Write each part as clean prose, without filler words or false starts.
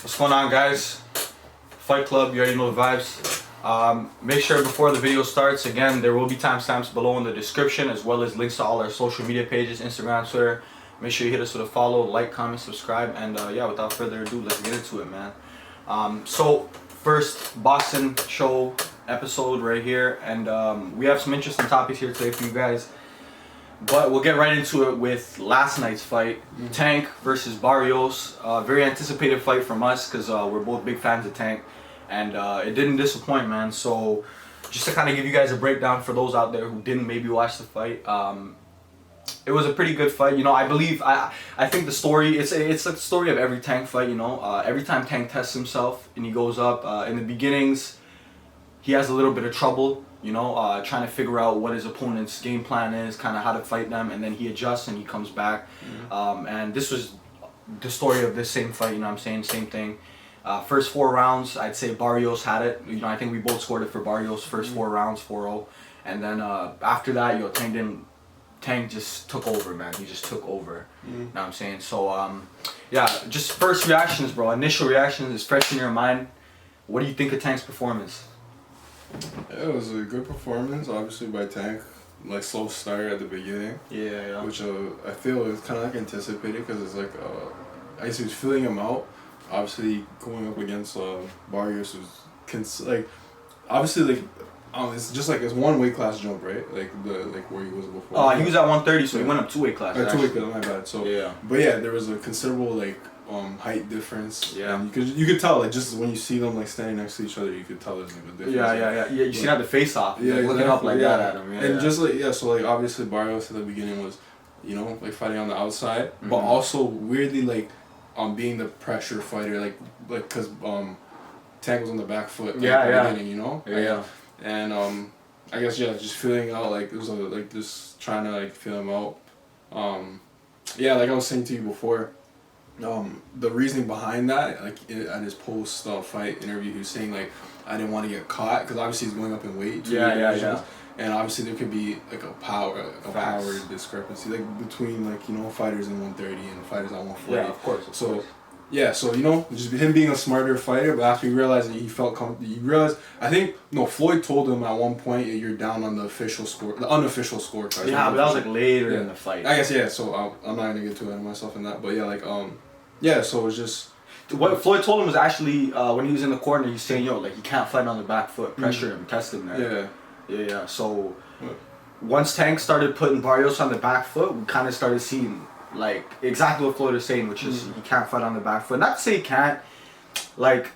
What's going on, guys? Fight Club, you already know the vibes. Make sure before the video starts, again, there will be timestamps below in the description, as well as links to all our social media pages, Instagram, Twitter. Make sure you hit us with a follow, like, comment, subscribe, and yeah, without further ado, let's get into it, man. So first boxing show episode right here, and we have some interesting topics here today for you guys. But we'll get right into it with last night's fight, Tank versus Barrios. Very anticipated fight from us because we're both big fans of Tank, and it didn't disappoint, man. So just to kind of give you guys a breakdown for those out there who didn't maybe watch the fight, it was a pretty good fight. You know, I think the story, it's a story of every Tank fight. You know, every time Tank tests himself and he goes up in the beginnings, he has a little bit of trouble. You know, trying to figure out what his opponent's game plan is, kind of how to fight them, and then he adjusts and he comes back. And this was the story of this same fight, you know what I'm saying? Same thing. First 4 rounds, I'd say Barrios had it. You know, I think we both scored it for Barrios first 4 rounds, 4-0. And then after that, Tank just took over, man. He just took over. You know what I'm saying? So, yeah, just first reactions, bro. Initial reactions is fresh in your mind. What do you think of Tank's performance? Yeah, it was a good performance, obviously, by Tank. Like, slow start at the beginning. Yeah. Which I feel is kind of like anticipated because it's like, I guess he was feeling him out. Obviously, going up against Barrios was, obviously, like, it's just like, it's one weight class jump, right? Like, where he was before. He was at 130, so he went up 2 weight classes. 2 weight class, my bad. So, yeah. But yeah, there was a considerable, like, height difference. Yeah. And you could tell, like, just when you see them, like, standing next to each other, you could tell there's, like, a difference. Yeah. You see how the face off. Yeah, like, looking up like that at him. And just like, so like, obviously Barrios at the beginning was, you know, like, fighting on the outside, but also weirdly, like, being the pressure fighter, like cause Tank was on the back foot. Like, at the beginning, you know. Yeah. And I guess just feeling out, like, it was like just trying to, like, feel him out. Yeah, like I was saying to you before. The reasoning behind that, like, at his post fight interview, he was saying, like, I didn't want to get caught because obviously he's going up in weight. Yeah. And obviously there could be like a power discrepancy, like, between, like, you know, fighters in 130 and fighters at 140. Yeah, of course. So you know, just him being a smarter fighter, but after he realized that he felt comfortable, Floyd told him at one point, you're down on the official score, the unofficial scorecard. Yeah, but that was like later in the fight. I guess so I'm not gonna get too ahead of myself in that, but yeah, like so it was just. What Floyd told him was actually when he was in the corner, he's saying, yo, like, he can't fight on the back foot, pressure him, test him there. Yeah. So once Tank started putting Barrios on the back foot, we kind of started seeing, like, exactly what Floyd is saying, which is he can't fight on the back foot. Not to say he can't, like,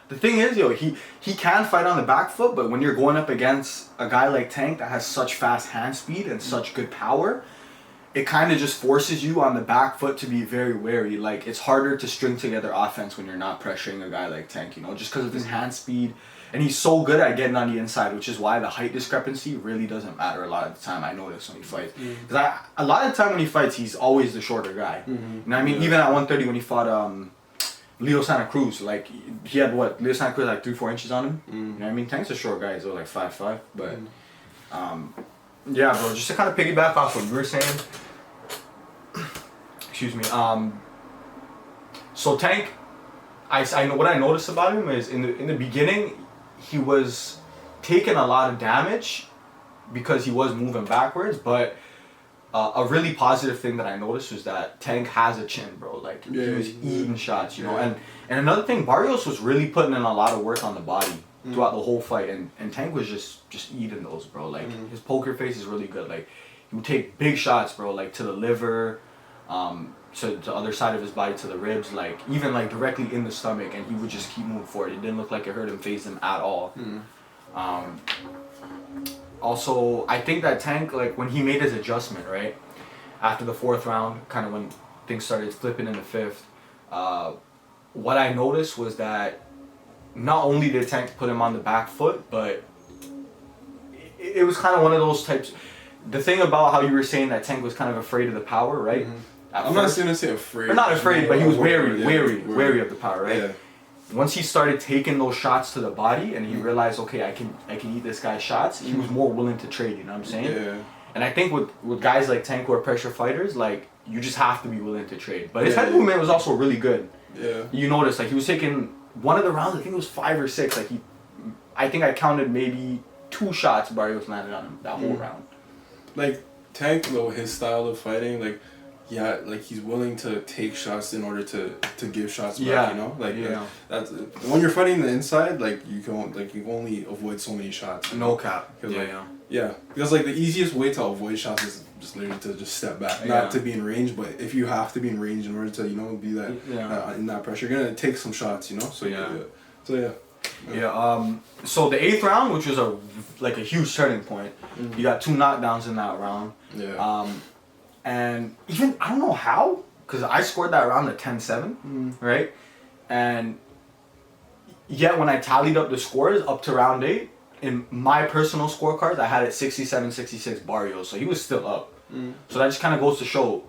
the thing is, yo, he can fight on the back foot, but when you're going up against a guy like Tank that has such fast hand speed and such good power, it kind of just forces you on the back foot to be very wary. Like, it's harder to string together offense when you're not pressuring a guy like Tank, you know, just because of his hand speed. And he's so good at getting on the inside, which is why the height discrepancy really doesn't matter a lot of the time, I notice, when he fights. Because a lot of the time when he fights, he's always the shorter guy. You know what I mean? Even at 130 when he fought Leo Santa Cruz, like, he had Leo Santa Cruz had 3-4 inches on him. You know what I mean? Tank's a short guy, he's like 5'5", but yeah, bro, just to kind of piggyback off what you were saying, excuse me, so Tank, I know what I noticed about him is in the beginning, he was taking a lot of damage because he was moving backwards, but a really positive thing that I noticed was that Tank has a chin, bro. Like, he was eating shots, you know. And another thing, Barrios was really putting in a lot of work on the body throughout the whole fight, and Tank was just eating those, bro. Like, his poker face is really good. Like, he would take big shots, bro, like to the liver, to the other side of his body, to the ribs, like, even, like, directly in the stomach, and he would just keep moving forward. It didn't look like it hurt him, phased him at all. Also, I think that Tank, like, when he made his adjustment, right, after the 4th round, kind of when things started flipping in the 5th, what I noticed was that not only did Tank put him on the back foot, but it was kind of one of those types. The thing about how you were saying that Tank was kind of afraid of the power, right? I'm not going to say afraid. Or not afraid, but he was wary of the power, right? Yeah. Once he started taking those shots to the body and he realized, okay, I can eat this guy's shots, he was more willing to trade, you know what I'm saying? Yeah. And I think with guys like Tank who are pressure fighters, like you just have to be willing to trade. But his head movement was also really good. Yeah. You notice like he was taking one of the rounds. I think it was 5 or 6. Like I think I counted maybe 2 shots Barrios landed on him that whole round. Like Tank though, his style of fighting, like yeah, like he's willing to take shots in order to give shots back. You know, like that's when you're fighting the inside, like you can only avoid so many shots. No cap. Yeah, because like the easiest way to avoid shots is just literally to just step back, not to be in range. But if you have to be in range in order to be that in that pressure, you're gonna take some shots. So So the 8th round, which was a huge turning point, you got 2 knockdowns in that round. Yeah. And even I don't know how, because I scored that round at 10-7, right? And yet when I tallied up the scores up to round 8, in my personal scorecards, I had it 67-66 Barrios, so he was still up. So that just kind of goes to show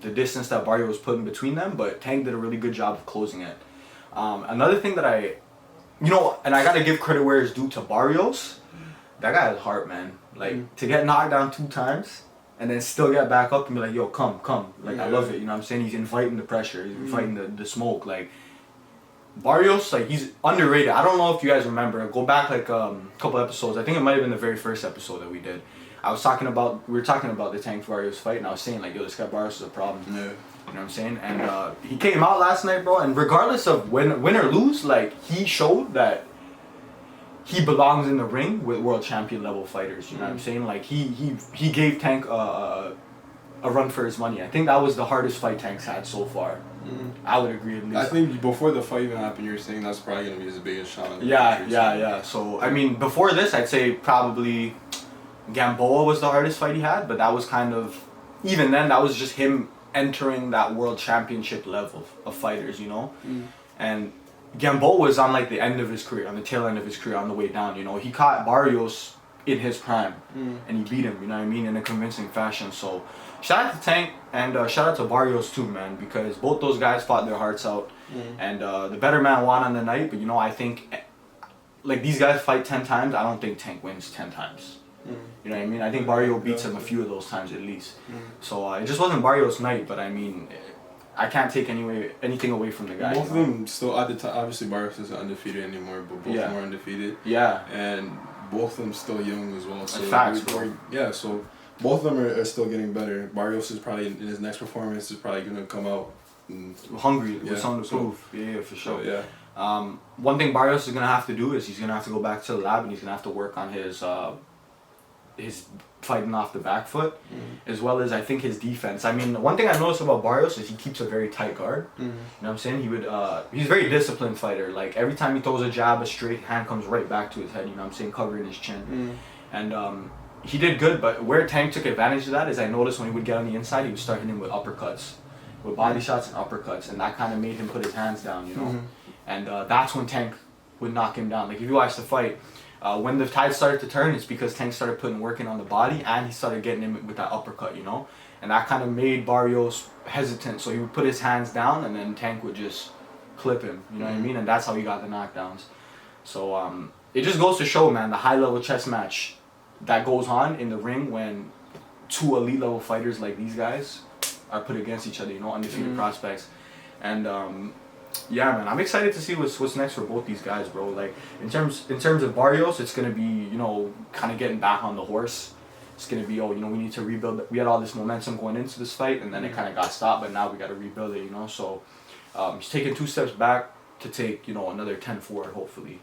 the distance that Barrios put in between them, but Tank did a really good job of closing it. Another thing that and I gotta give credit where it's due to Barrios, that guy has heart, man. Like, to get knocked down 2 times and then still get back up and be like, yo, come. Like, I love it, you know what I'm saying? He's inviting the pressure, he's inviting the smoke. Like, Barrios, like, he's underrated. I don't know if you guys remember. Go back, like, a couple episodes. I think it might have been the very first episode that we did. We were talking about the Tank Barrios fight, and I was saying, like, yo, this guy Barrios is a problem. Yeah. You know what I'm saying? And he came out last night, bro, and regardless of win or lose, like, he showed that he belongs in the ring with world champion level fighters. You know what I'm saying? Like, he gave Tank a run for his money. I think that was the hardest fight Tank's had so far. I would agree at least. I think before the fight even happened, you were saying that's probably going to be his biggest shot. Yeah. So, I mean, before this, I'd say probably Gamboa was the hardest fight he had, but that was kind of, even then, that was just him entering that world championship level of fighters, And Gamboa was on, like, the end of his career, on the tail end of his career, on the way down, He caught Barrios in his prime, and he beat him, you know what I mean, in a convincing fashion. So, shout out to Tank, and shout out to Barrios too, man, because both those guys fought their hearts out, and the better man won on the night. But I think, like, these guys fight 10 times. I don't think Tank wins 10 times. You know what I mean? I think Barrios beats him a few of those times at least. So it just wasn't Barrios' night, but I mean, I can't take anything away from the guy. Both of them still at the time. Obviously, Barrios isn't undefeated anymore, but both of them are undefeated. Yeah. And both of them still young as well. So facts, bro. Yeah, so both of them are still getting better. Barrios is probably, in his next performance, is probably going to come out hungry with something to prove. Yeah, for sure. So, yeah. One thing Barrios is going to have to do is he's going to have to go back to the lab, and he's going to have to work on his fighting off the back foot, as well as I think his defense. I mean, one thing I noticed about Barrios is he keeps a very tight guard. You know what I'm saying? He's a very disciplined fighter. Like, every time he throws a jab, a straight hand comes right back to his head, you know what I'm saying, covering his chin. And he did good, but where Tank took advantage of that is I noticed when he would get on the inside, he would start hitting him with uppercuts, with body shots and uppercuts, and that kind of made him put his hands down, And that's when Tank would knock him down. Like, if you watch the fight, when the tide started to turn, it's because Tank started putting work in on the body, and he started getting him with that uppercut, And that kind of made Barrios hesitant, so he would put his hands down, and then Tank would just clip him, you know what I mean? And that's how he got the knockdowns. So it just goes to show, man, the high-level chess match that goes on in the ring when 2 elite-level fighters like these guys are put against each other, undefeated prospects. And yeah, man, I'm excited to see what's next for both these guys, bro. Like, in terms of Barrios, it's gonna be, kind of getting back on the horse. It's gonna be, we need to rebuild. We had all this momentum going into this fight, and then it kind of got stopped. But now we got to rebuild it, So he's taking 2 steps back to take, another 10 forward, hopefully.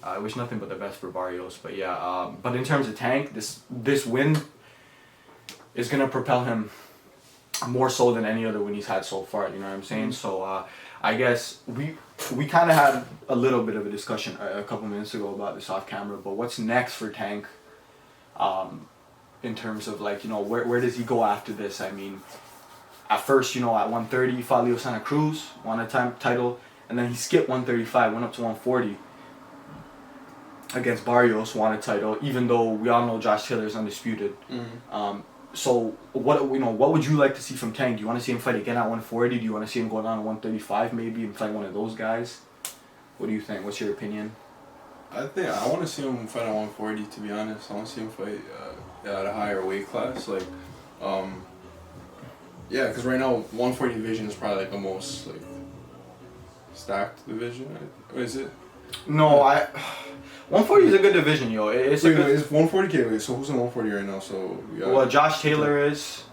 I wish nothing but the best for Barrios. But yeah, but in terms of Tank, this win is gonna propel him more so than any other win he's had so far. You know what I'm saying? So. I guess we kind of had a little bit of a discussion a couple minutes ago about this off camera, but what's next for Tank in terms of, like, where does he go after this? I mean, at first, at 130, he fought Leo Santa Cruz, won a title, and then he skipped 135, went up to 140 against Barrios, won a title, even though we all know Josh Taylor is undisputed. So what would you like to see from Tank? Do you want to see him fight again at 140? Do you want to see him go down to 135 maybe and fight one of those guys? What do you think? What's your opinion? I think I want to see him fight at 140. To be honest, I want to see him fight at a higher weight class. Like, yeah, because right now 140 division is probably like the most like stacked division. Or is it? No, 140 is a good division, yo. It's wait, it's 140K. Wait, so who's in 140 right now? So well, Josh Taylor is.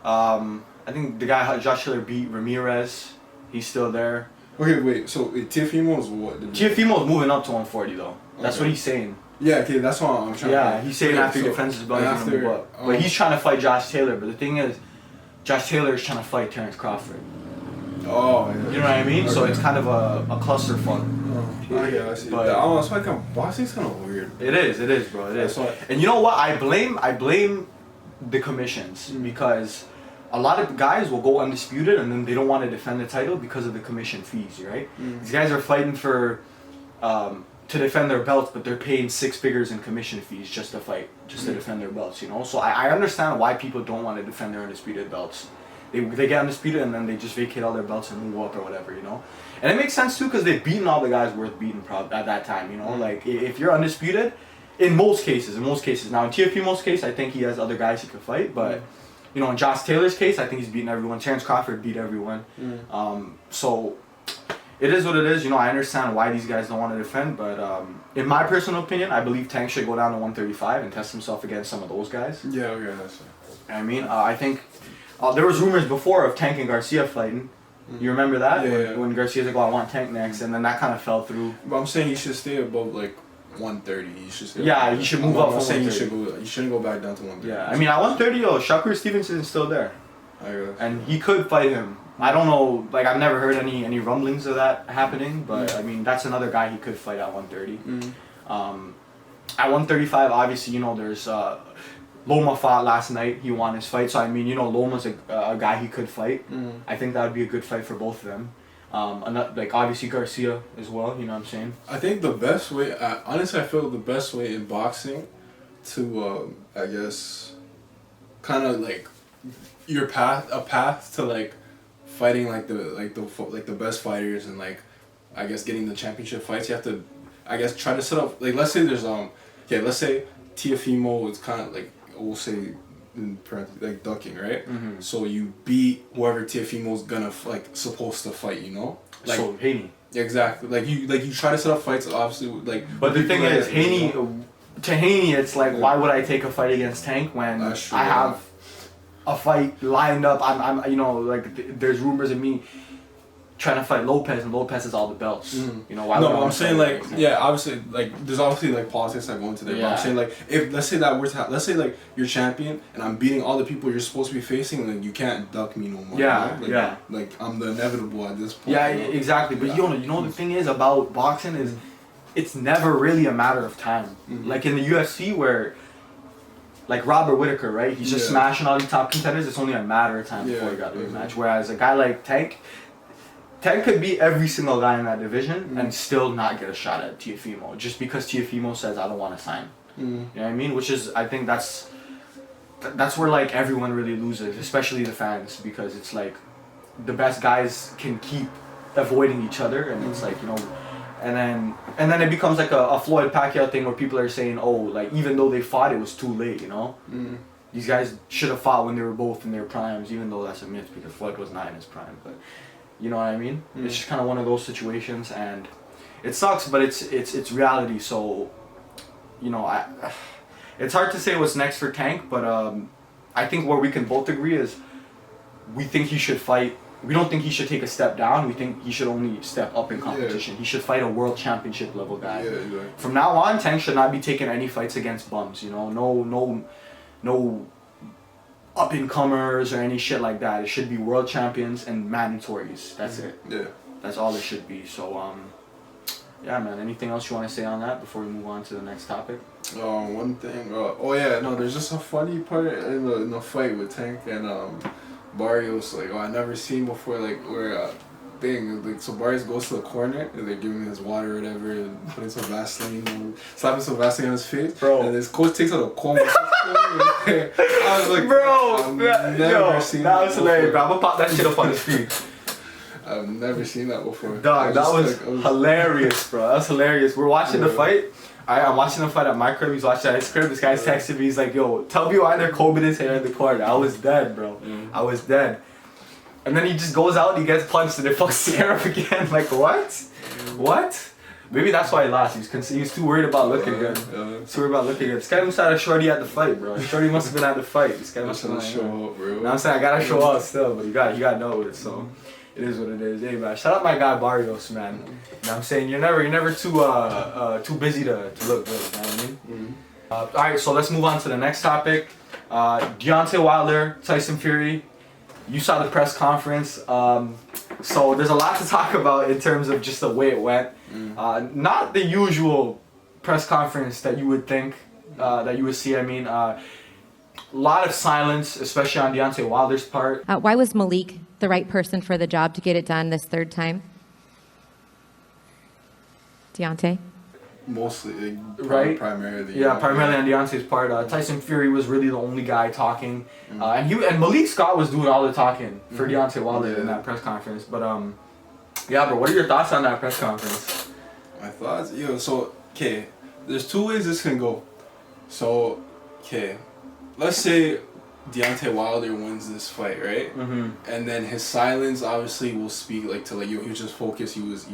I think the guy Josh Taylor beat Ramirez. He's still there. Okay, wait. So Teofimo is what? Teofimo is moving up to 140 though. That's what he's saying. Yeah, okay, that's what I'm trying. Yeah, he's saying after he defends his belt, he's gonna move up. But he's trying to fight Josh Taylor. But the thing is, Josh Taylor is trying to fight Terrence Crawford. Oh, yeah. You know what I mean? Okay. So it's kind of a clusterfuck. Yeah, I see. But it's like boxing's kind of weird. It is, bro. It is. And you know what? I blame the commissions because a lot of guys will go undisputed and then they don't want to defend the title because of the commission fees, right? These guys are fighting for to defend their belts, but they're paying 6 figures in commission fees just to fight, just to defend their belts, you know? So I understand why people don't want to defend their undisputed belts. They get undisputed and then they just vacate all their belts and move up or whatever, you know? And it makes sense too because they've beaten all the guys worth beating at that time, you know? Like, if you're undisputed, in most cases. Now, in Teofimo's case, I think he has other guys he could fight, but... You know, in Josh Taylor's case, I think he's beaten everyone. Terrence Crawford beat everyone. So, it is what it is. You know, I understand why these guys don't want to defend, but in my personal opinion, I believe Tank should go down to 135 and test himself against some of those guys. Yeah, okay, that's it. I mean, I think there was rumors before of Tank and Garcia fighting. You remember that? Yeah, when Garcia's like, oh, I want Tank next, and then that kind of fell through. But I'm saying he should stay above, like, 130. He should stay he should move up. I'm saying you shouldn't go back down to 130. Yeah, I mean, at 130, Shakur Stevenson is still there. I guess. And he could fight him. I don't know, like, I've never heard any rumblings of that happening, but I mean, that's another guy he could fight at 130. At 135, obviously, you know, there's Loma fought last night. He won his fight, so I mean, you know, Loma's a guy he could fight. I think that would be a good fight for both of them. Like obviously Garcia as well, you know what I'm saying? I think the best way, honestly, I feel the best way in boxing to, I guess, kind of like a path to like fighting like the best fighters and like, I guess getting the championship fights. You have to, I guess, try to set up like let's say there's let's say Teofimo is kind of like we'll say in parentheses, like ducking, right? So you beat whoever Teofimo's gonna like supposed to fight, you know? Like so Haney. Exactly. Like you try to set up fights, obviously. Like. But the thing is, Haney, to Haney, it's like why would I take a fight against Tank when I have a fight lined up? I'm you know like there's rumors of me trying to fight Lopez, and Lopez has all the belts. You know why? No, I'm saying like obviously like there's obviously like politics that go into there. But I'm saying like if let's say that we're let's say like you're champion and I'm beating all the people you're supposed to be facing, like you can't duck me no more. Like I'm the inevitable at this point. Yeah, exactly. But you know the thing is about boxing is it's never really a matter of time. Like in the UFC where. Like Robert Whittaker, right? He's just smashing all these top contenders. It's only a matter of time before he got the rematch. Whereas a guy like Tank could beat every single guy in that division and still not get a shot at Teofimo just because Teofimo says I don't want to sign. You know what I mean? Which is I think that's where like everyone really loses, especially the fans, because it's like the best guys can keep avoiding each other, and it's like, you know, and then it becomes like a Floyd Pacquiao thing where people are saying, oh, like even though they fought, it was too late, you know. These guys should have fought when they were both in their primes, even though that's a myth because Floyd was not in his prime, but. You know what I mean? It's just kind of one of those situations, and it sucks, but it's reality. So, you know, it's hard to say what's next for Tank, but I think where we can both agree is we think he should fight. We don't think he should take a step down. We think he should only step up in competition. He should fight a world championship level guy. From now on, Tank should not be taking any fights against bums. You know, no up-and-comers or any shit like that. It should be world champions and mandatories. That's it. Yeah. That's all it should be. So, yeah, man. Anything else you want to say on that before we move on to the next topic? One thing. There's just a funny part in the fight with Tank and Barrios. Like, I never seen before. Like, where so Barrios goes to the corner and they're giving him his water or whatever and putting some Vaseline, slapping some Vaseline on his face. Bro. And his coach takes out a comb. I was like, bro, I've never seen that was hilarious, bro. I'm gonna pop that shit up on the screen. I've never seen that before. Dog, that was hilarious, bro. That was hilarious. We're watching the fight. I'm watching the fight at my crib. He's watching at his crib. This guy's texting me. He's like, yo, tell me why they're combing his hair in the corner. I was dead, bro. I was dead. And then he just goes out and he gets punched and it fucks the hair up again. Like, what? What? Maybe that's why he lost. He was too worried about looking good. Too worried about looking good. This guy must have had a shorty at the fight, bro. Shorty must have been at the fight. This guy must have show up, bro. Now I'm saying I gotta show out still, but you gotta know it. So it is what it is. Hey man, shout out my guy Barrios, man. Now I'm saying you're never too busy to look good. You know what I mean? All right, so let's move on to the next topic. Deontay Wilder, Tyson Fury. You saw the press conference. So there's a lot to talk about in terms of just the way it went. Not the usual press conference that you would think, that you would see. I mean, a lot of silence, especially on Deontay Wilder's part. Why was Malik the right person for the job to get it done this third time? Deontay? Mostly, right? Primarily. Yeah, primarily on Deontay's part. Tyson Fury was really the only guy talking. And Malik Scott was doing all the talking for Deontay Wilder in that press conference. But, yeah, bro, what are your thoughts on that press conference? My thoughts? So, okay, there's two ways this can go. So, okay, let's say Deontay Wilder wins this fight, right? And then his silence obviously will speak he was just focused. He was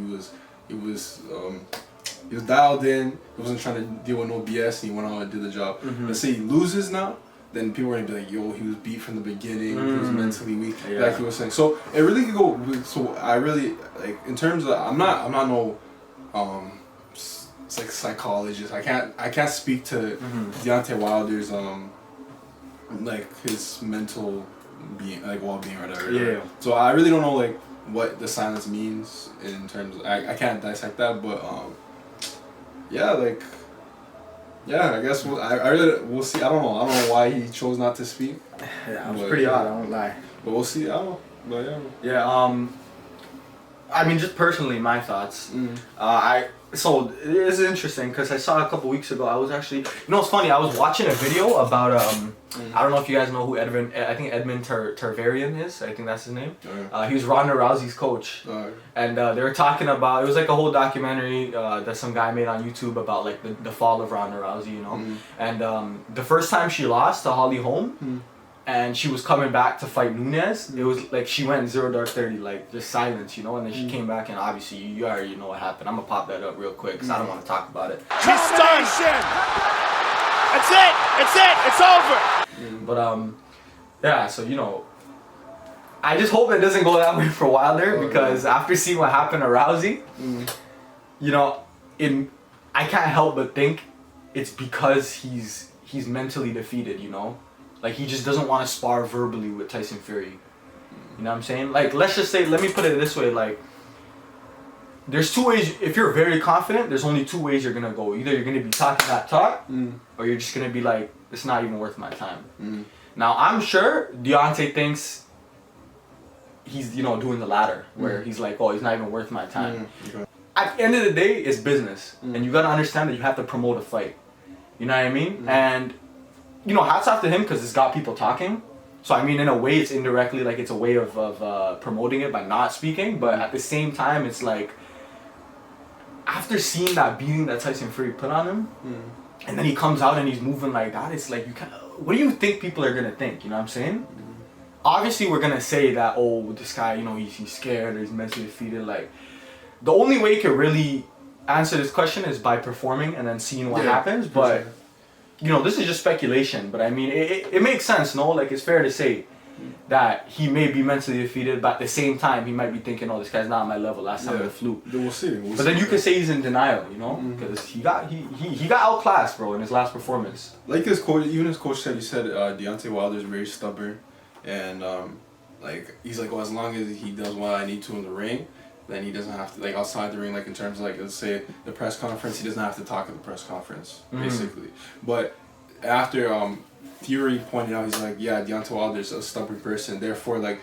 dialed in. He wasn't trying to deal with no BS. And he went out and did the job. Let's say he loses now. Then people are gonna be like, yo, he was beat from the beginning. He was mentally weak, like he was saying. So it really could go. So I really in terms of I'm not no psychologist. I can't speak to Deontay Wilder's his mental well-being or whatever. Yeah. So I really don't know what the silence means in terms of, I can't dissect that, but I guess we'll see. I don't know why he chose not to speak. Yeah, it was pretty odd, I won't lie. But we'll see. I don't know. But yeah, I mean, just personally, my thoughts. So it is interesting because I saw a couple weeks ago. I was actually, it's funny. I was watching a video about I don't know if you guys know who Edmund Tarvarian is. I think that's his name. He was Ronda Rousey's coach, and they were talking about, it was like a whole documentary that some guy made on YouTube about the fall of Ronda Rousey, and the first time she lost to Holly Holm. And she was coming back to fight Nunes. It was like she went 0 dark 30, just silence, and then she came back, and obviously you already know what happened. I'm gonna pop that up real quick because I don't want to talk about it. She's stunned. That's it. It's over. But yeah. So I just hope it doesn't go that way for Wilder because after seeing what happened to Rousey, I can't help but think it's because he's mentally defeated. He just doesn't want to spar verbally with Tyson Fury. You know what I'm saying? Let's just say, let me put it this way, there's two ways. If you're very confident, there's only two ways you're going to go. Either you're going to be talking that talk, or you're just going to be like, it's not even worth my time. Now, I'm sure Deontay thinks he's, doing the latter, where he's like, oh, he's not even worth my time. At the end of the day, it's business. And you got to understand that you have to promote a fight. You know what I mean? And hats off to him because it's got people talking. So, I mean, in a way, it's indirectly, it's a way of promoting it by not speaking. But at the same time, it's after seeing that beating that Tyson Fury put on him, and then he comes out and he's moving like that, it's you can't, what do you think people are going to think? You know what I'm saying? Obviously, we're going to say that, oh, this guy, he's scared or he's mentally defeated. The only way you can really answer this question is by performing and then seeing what happens. But... this is just speculation, but I mean, it makes sense, no? it's fair to say that he may be mentally defeated, but at the same time, he might be thinking, oh, this guy's not on my level, last time I flew. We'll see. But then you can say he's in denial, because he got outclassed, bro, in his last performance. His coach, even his coach said, Deontay Wilder's very stubborn, and he's like, well, as long as he does what I need to in the ring, then he doesn't have to, outside the ring, in terms of, let's say, the press conference, he doesn't have to talk at the press conference, basically. But after Fury pointed out, he's like, yeah, Deontay Wilder's a stubborn person, therefore,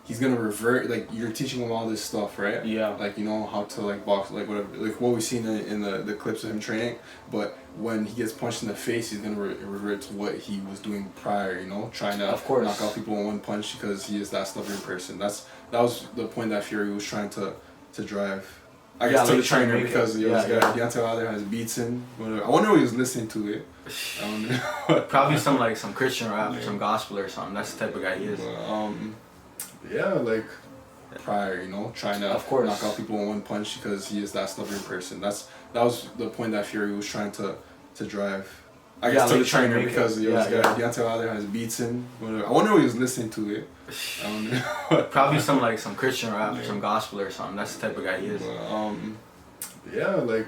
he's gonna revert, you're teaching him all this stuff, right? Yeah. How to, box, whatever, what we've seen in the clips of him training, but when he gets punched in the face, he's gonna revert to what he was doing prior, trying to knock out people in one punch because he is that stubborn person. That's that was the point that Fury was trying to drive. I Yeah, guess to like the trying to trainer make because it. this Yeah, guy yeah. Deontay Wilder has beats him. Whatever. I wonder if he was listening to it. I wonder. Probably some Christian rap, some gospel or something. That's the type of guy he is. Yeah, like prior, you know, trying to Of course. knock out people in one punch because he is that stubborn person. That was the point that Fury was trying to drive. I guess Yeah, to like the trying to trainer make because it. this Yeah, guy yeah. Deontay Wilder has beats him. Whatever. I wonder if he was listening to it. I wonder. Probably some Christian rap, some gospel or something. That's the type of guy he is. Yeah, like.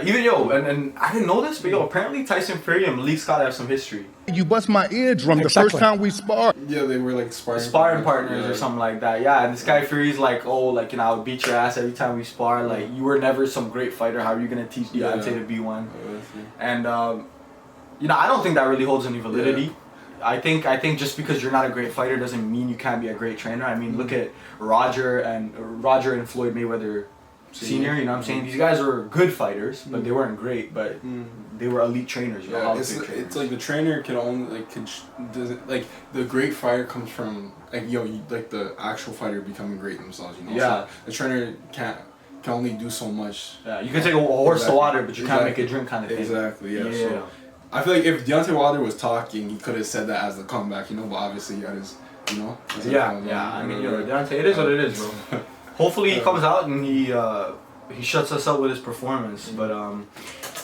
Even and I didn't know this, but apparently Tyson Fury and Malik Scott have some history. You bust my eardrum the first time we sparred. Yeah, they were like Sparring partners yeah. or something like that. Yeah, and this guy Fury's like, oh, like, I would beat your ass every time we spar. Like, you were never some great fighter. How are you gonna teach Deontay to be one? And I don't think that really holds any validity. Yeah. I think just because you're not a great fighter doesn't mean you can't be a great trainer. I mean, look at Roger and Floyd Mayweather Senior. You know what I'm saying? These guys were good fighters, but they weren't great. But they were elite trainers. You know, it's like the trainer can only like the great fighter comes from like like the actual fighter becoming great themselves. You know, yeah. So the trainer can only do so much. Yeah, you can take a horse to water, but you can't make it drink, kind of thing. Exactly. Yeah. Yeah. So I feel like if Deontay Wilder was talking, he could have said that as the comeback. You know, but obviously he got his. You know. Yeah. I mean, Deontay, it is what it is, bro. Hopefully he comes out and he shuts us up with his performance. But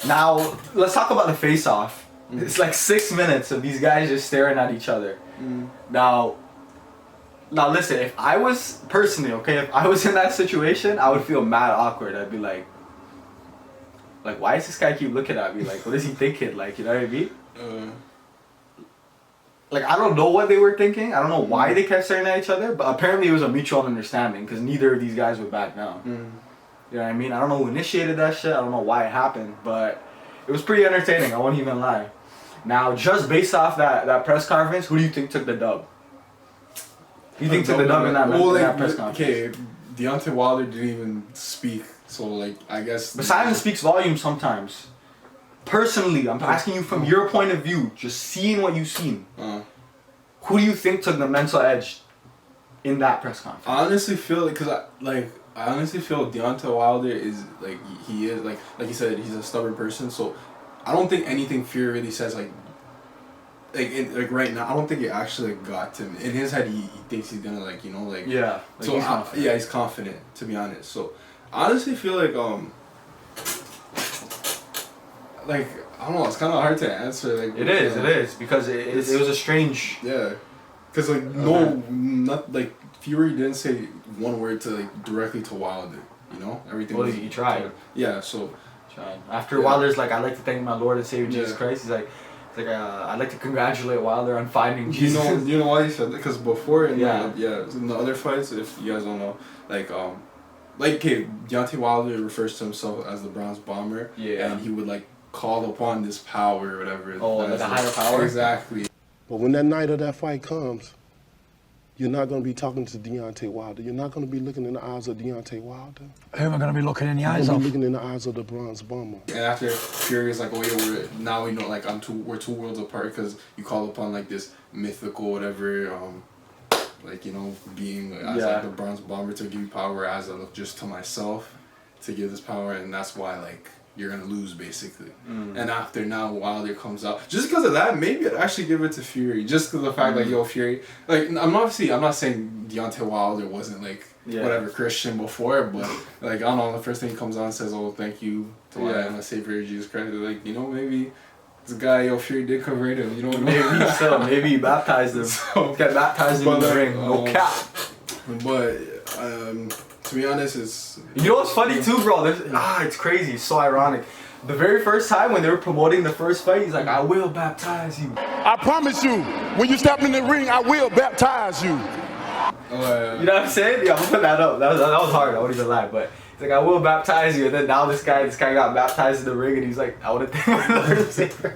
now let's talk about the face-off. It's like 6 minutes of these guys just staring at each other. Now listen, if I was personally if I was in that situation, I would feel mad awkward. I'd be like, why does this guy keep looking at me? Like, what is he thinking? Like, you know what I mean? Like, I don't know what they were thinking. I don't know why they kept staring at each other, but apparently it was a mutual understanding because neither of these guys would back down. You know what I mean? I don't know who initiated that shit. I don't know why it happened, but it was pretty entertaining. I won't even lie. Now, just based off that press conference, who do you think took the dub? Who do you think took the dub in that press conference? Okay, Deontay Wilder didn't even speak, so like I guess. But silence speaks volumes sometimes. Personally, I'm asking you from your point of view, just seeing what you've seen. Who do you think took the mental edge in that press conference? I honestly feel I honestly feel Deontay Wilder is like he is like you said, he's a stubborn person. So I don't think anything Fury really says like right now. I don't think it actually got to him. In his head, he thinks he's gonna Yeah. So he's confident, to be honest. So I honestly feel like I don't know. It's kind of hard to answer. Like it is because it was a strange. Yeah, because not like Fury didn't say one word to directly to Wilder. You know, everything. Well, he tried. Yeah, so. After Wilder's like, I'd like to thank my Lord and Savior Jesus Christ. He's like, I'd like to congratulate Wilder on finding Jesus. You know why he said that? Because before in the other fights, if you guys don't know, Deontay Wilder refers to himself as the Bronze Bomber. Yeah. And he would call upon this power or whatever. Oh, like a higher power. Exactly. But when that night of that fight comes, you're not going to be talking to Deontay Wilder. You're not going to be looking in the eyes of Deontay Wilder. Who am I going to be looking in the eyes You're of? looking in the eyes of the Bronze Bomber. And after Fury is like, oh yeah, now we know we're two worlds apart because you call upon this mythical whatever, being as the Bronze Bomber to give you power, as I look just to myself to give this power, and that's why you're gonna lose basically. And after now Wilder comes out, just because of that, maybe I'd actually give it to Fury, just because of the fact Fury, I'm not saying Deontay Wilder wasn't whatever Christian before, but I don't know, the first thing he comes on and says, oh, thank you to my Savior Jesus Christ, maybe this guy Fury did convert him, maybe he baptized him. So, got baptized in the ring, no cap. But to be honest, it's... You know what's funny too, bro? It's crazy. It's so ironic. The very first time when they were promoting the first fight, he's like, I will baptize you. I promise you, when you step in the ring, I will baptize you. You know what I'm saying? Yeah, I'm putting that up. That was hard. I wouldn't even lie. But he's like, I will baptize you. And then now this guy got baptized in the ring, and he's like, I would have thanked my Lord and Savior.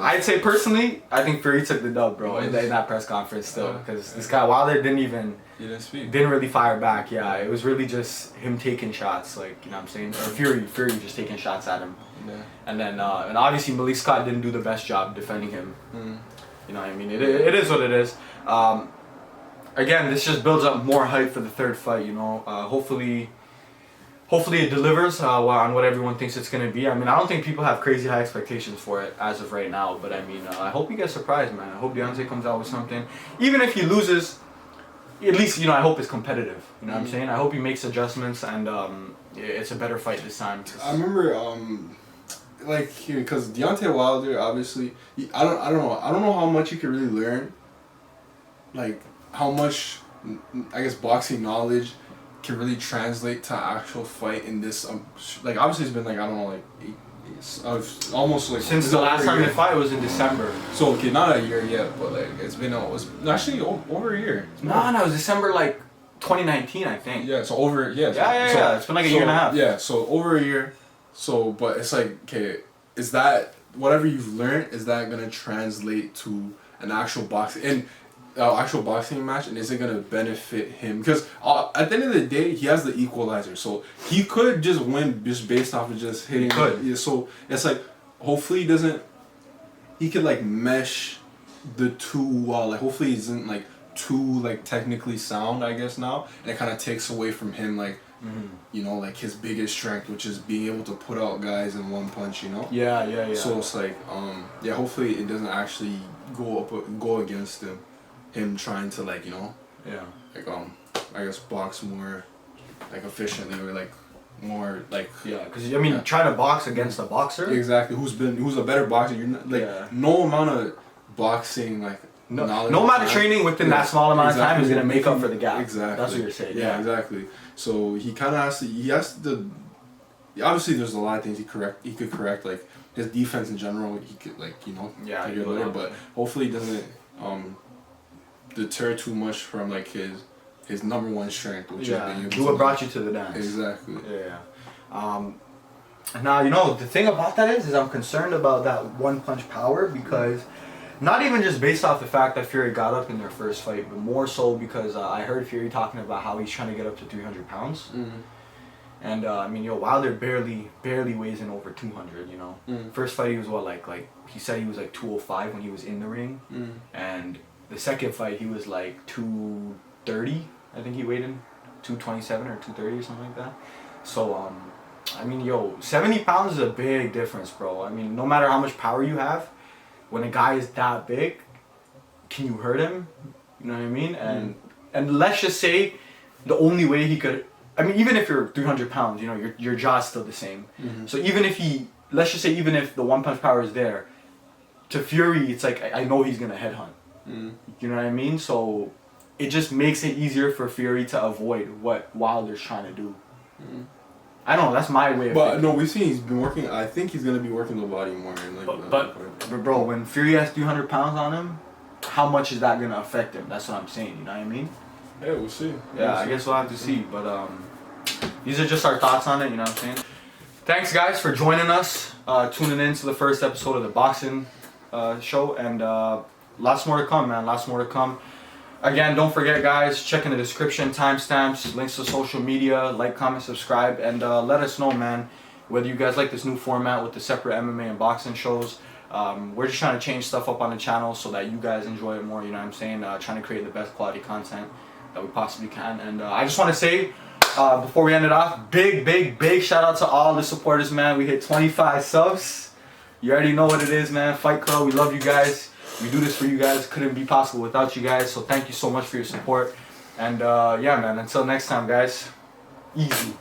I'd say personally, I think Fury took the dub, bro, in that press conference still, because this guy Wilder didn't really fire back. Yeah, it was really just him taking shots, you know what I'm saying, or Fury just taking shots at him. Yeah. And then and obviously Malik Scott didn't do the best job defending him. You know what I mean? It is what it is. again, this just builds up more hype for the third fight. You know, hopefully it delivers on what everyone thinks it's gonna be. I mean, I don't think people have crazy high expectations for it as of right now. But I mean, I hope he gets surprised, man. I hope Deontay comes out with something. Even if he loses, at least, you know, I hope it's competitive. You know what I'm saying? I hope he makes adjustments and it's a better fight this time. I remember, like, because Deontay Wilder, obviously, I don't know how much you can really learn. Like, how much, I guess, boxing knowledge can really translate to actual fight in this. Like, obviously, it's been like, I don't know, like almost like since the last time they fight was in December. So okay, not a year yet, but like it's actually over a year. No, it was December like 2019, I think. Yeah, so over Yeah. It's been like a year and a half. Yeah, so over a year. So, but it's like, okay, is that whatever you've learned? Is that gonna translate to an actual boxing match, and is it gonna benefit him? Because at the end of the day, he has the equalizer, so he could just win just based off of just hitting. Yeah, so it's like, hopefully he could like mesh the two well. Like, hopefully he isn't like too like technically sound, I guess now, and it kind of takes away from him like. You know, like his biggest strength, which is being able to put out guys in one punch. You know. Yeah. So it's like, hopefully it doesn't actually go against him trying to like, you know. Yeah. Like I guess box more, like efficiently or like more like. Yeah, because I mean, trying to box against a boxer. Exactly. Who's a better boxer? You're not, like no amount of boxing like. No amount of training within that small amount of time is gonna make up for the gap. Exactly. That's what you're saying. Yeah, exactly. So he kind of has to. Obviously, there's a lot of things he could correct, like his defense in general. He could take it later, but hopefully he doesn't deter too much from like his number one strength, which is being able do what brought you to the dance. Exactly. Yeah. Now you know the thing about that is I'm concerned about that one punch power because. Not even just based off the fact that Fury got up in their first fight, but more so because I heard Fury talking about how he's trying to get up to 300 pounds. And I mean, Wilder barely weighs in over 200, you know. First fight he was like he said he was like 205 when he was in the ring. And the second fight he was like 230, I think he weighed in 227 or 230 or something like that. So I mean, 70 pounds is a big difference, bro. I mean, no matter how much power you have, when a guy is that big, can you hurt him? You know what I mean? And let's just say the only way he could, I mean, even if you're 300 pounds, you know, your jaw's still the same. So even if let's just say even if the one punch power is there, to Fury, it's like, I know he's going to headhunt. You know what I mean? So it just makes it easier for Fury to avoid what Wilder's trying to do. I don't know, that's my way of thinking. No, we've seen he's been working. I think he's gonna be working the body more. But bro, when Fury has 300 pounds on him, how much is that gonna affect him? That's what I'm saying. You know what I mean? Yeah, we'll see. I guess we'll have to see. But these are just our thoughts on it. You know what I'm saying? Thanks, guys, for joining us, tuning in to the first episode of the boxing show, and lots more to come, man. Lots more to come. Again, don't forget, guys, check in the description, timestamps, links to social media, like, comment, subscribe, and let us know, man, whether you guys like this new format with the separate MMA and boxing shows. We're just trying to change stuff up on the channel so that you guys enjoy it more, you know what I'm saying? Trying to create the best quality content that we possibly can. And I just want to say, before we end it off, big shout out to all the supporters, man. We hit 25 subs. You already know what it is, man. Fight Club, we love you guys. We do this for you guys. Couldn't be possible without you guys. So thank you so much for your support. And yeah, man, until next time, guys. Easy.